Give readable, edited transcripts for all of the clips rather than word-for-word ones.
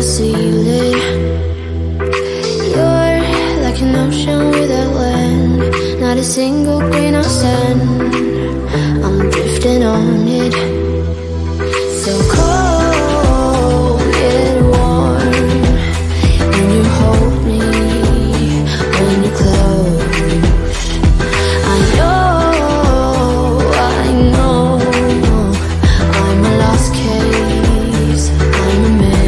seal it. You're like an ocean without land, not a single grain of sand. I'm drifting on it. So cold yet warm, when you hold me, when you close. I know, I'm a lost case, I'm a mess.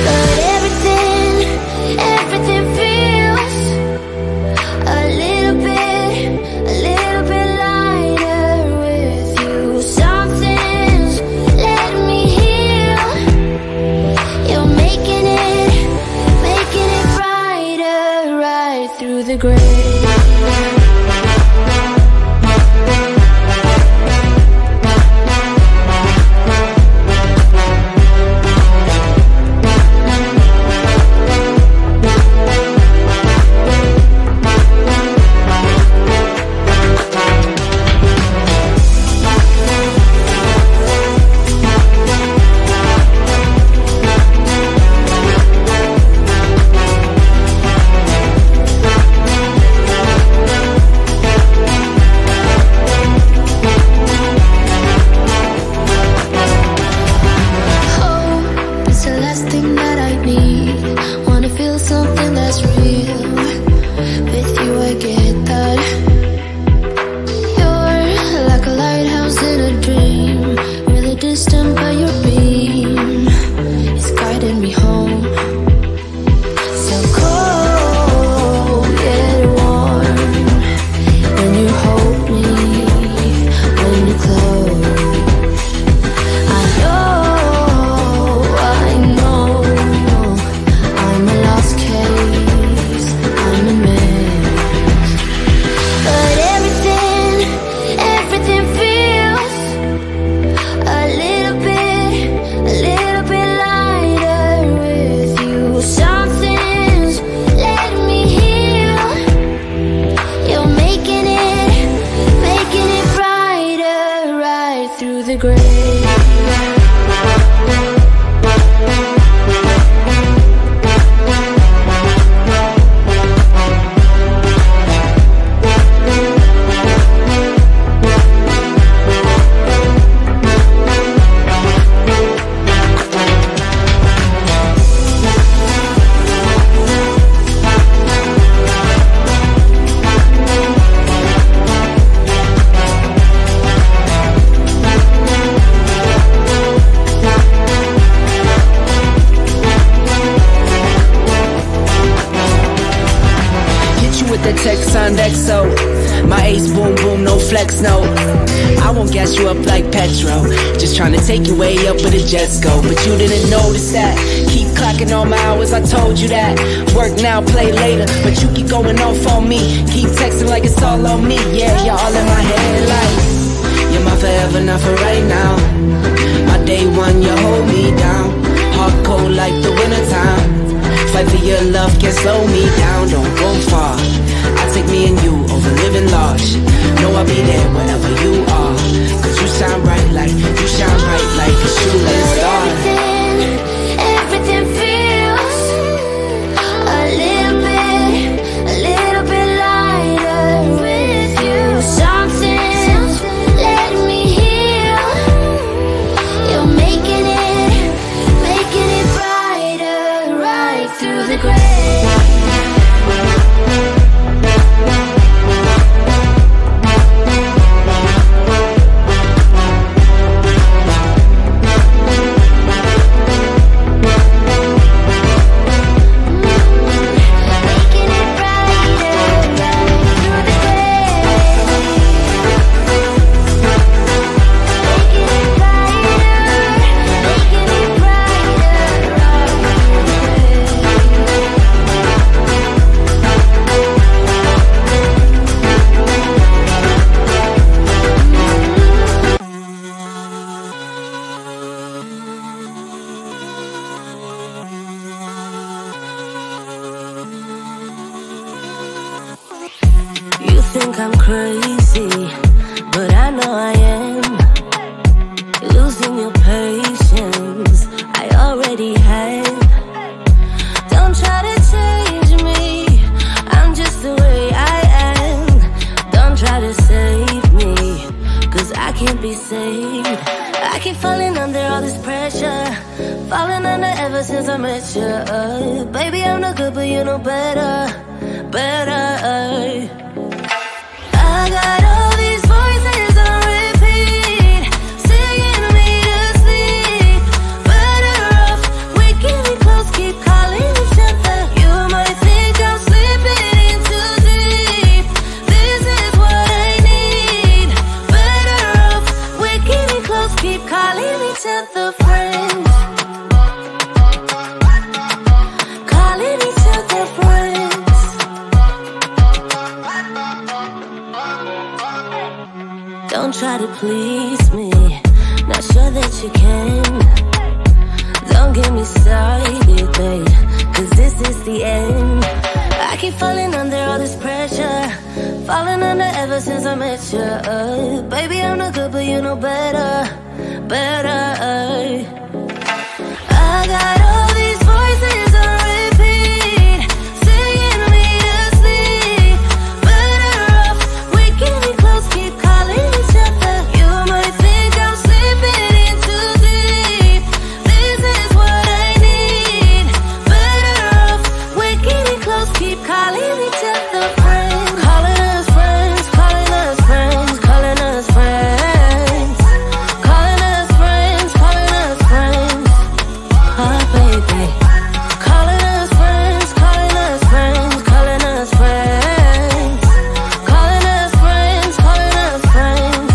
But everything feels a little bit lighter with you. Something's letting me heal. You're making it brighter, right through the gray. My ace boom boom, no flex, no. I won't gas you up like petrol. Just trying to take you way up where the jets go. But you didn't notice that. Keep clocking all my hours, I told you that. Work now, play later, but you keep going off on me. Keep texting like it's all on me. Yeah, you're all in my head like you're my forever, not for right now. My day one, you hold me down. Hard cold like the wintertime. Fight for your love, can't slow me down. Don't go far. I take me and you over living large. Know I'll be there wherever you are. Cause you shine bright like, you shine bright like a shooting star. Everything feels a little bit lighter with you. Something's letting me heal. You're making it brighter, right through the gray. think I'm crazy, but I know I am. Losing your patience, I already ever since I met you. Baby, I'm not good, but you know better, better. I got all these voices on repeat, singing me to sleep. Better off waking me close, keep calling each other. You might think I'm slipping in too deep. This is what I need. Better off waking me close, keep calling each other friends. Calling each other friends. Don't try to please me, not sure that you can. Don't get me started, babe, cause this is the end. I keep falling under all this pressure, falling under ever since I met you. Baby, I'm not good, but you know better, better. I got all these voices on repeat, singing me to sleep. Better off waking me close, keep calling each other. You might think I'm slipping in too deep. This is what I need. Better off waking me close, keep calling each other friends. Calling us friends, calling us friends, calling us friends. Calling us friends, calling us friends. Oh baby. Calling us friends, calling us friends, calling us friends. Calling us friends, calling us friends.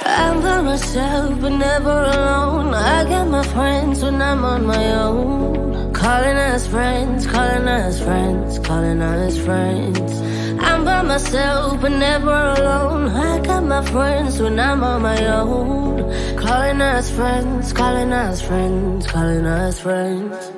I'm by myself but never alone. I got my friends when I'm on my own. Calling us friends, calling us friends, calling us friends. I'm by myself but never alone. I got my friends when I'm on my own. Calling us friends, calling us friends, calling us friends.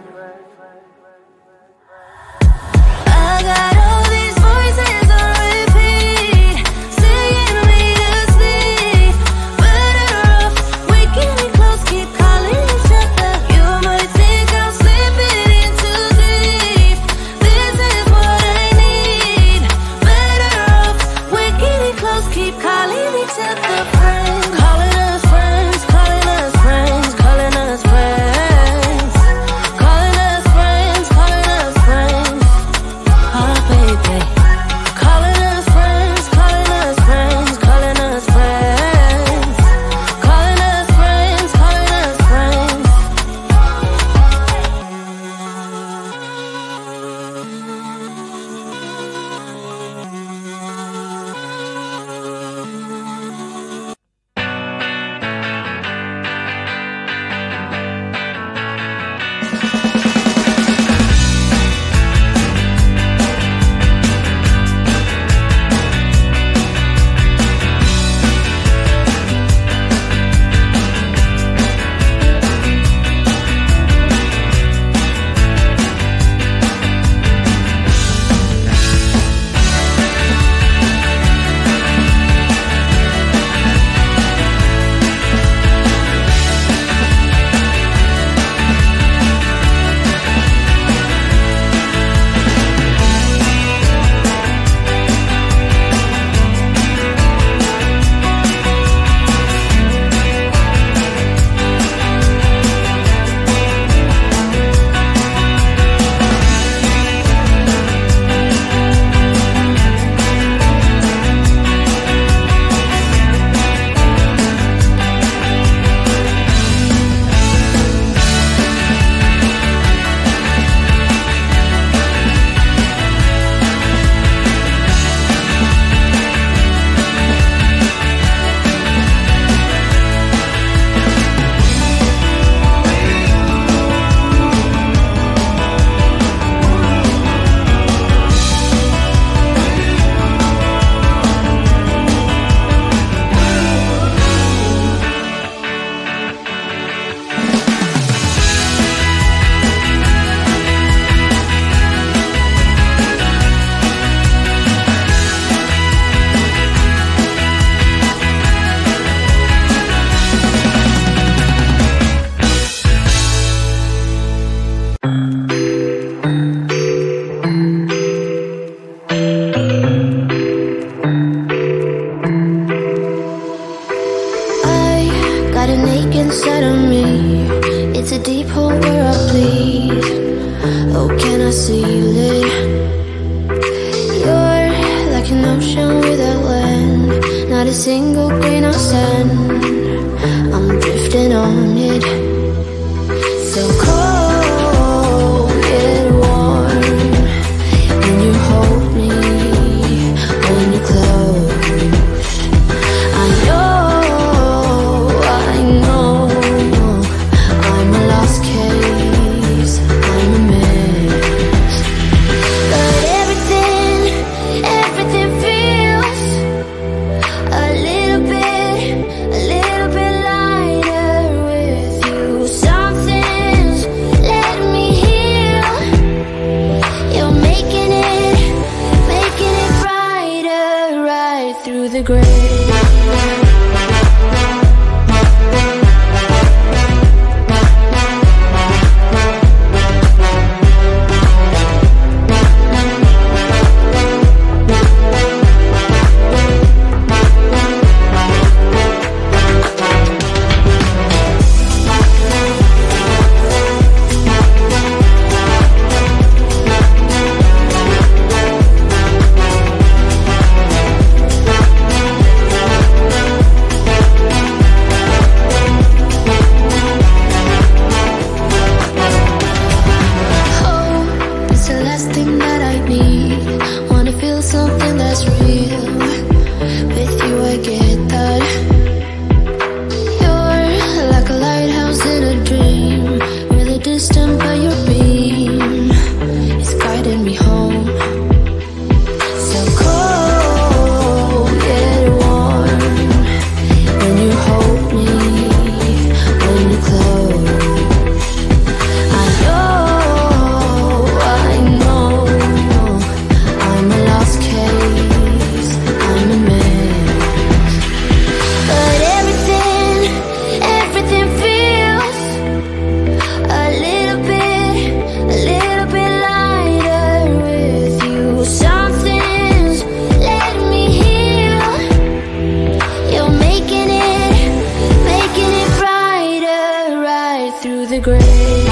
I got all these voices on repeat, singing me to sleep. Better off waking me close, keep calling each other. You might think I'm slipping in too deep. This is what I need. Better off waking me close, keep calling each other friends. Calling us friends, calling us friends, calling us friends. Calling us friends, calling us friends. Oh baby. Calling us friends, calling us friends, calling us friends. Calling us friends, calling us friends. a deep hole where I bleed. Oh, can I see you lit? You're like an ocean without land, not a single grain of sand. I'm drifting on it. So cold, yet warm, when you hold me, when you close. I know, I'm a lost case, I'm a mess. But everything feels a little bit lighter with you. Something's letting me heal. You're making it brighter, right through the gray. Something that's real. With you I get that. You're like a lighthouse in a dream, really distant but your beam is guiding me home. So cold yet warm, when you hold me, when you close. I know, I'm a lost case, I'm a mess. But everything feels a little bit lighter with you. Something's letting me heal. You're making it brighter, right through the gray.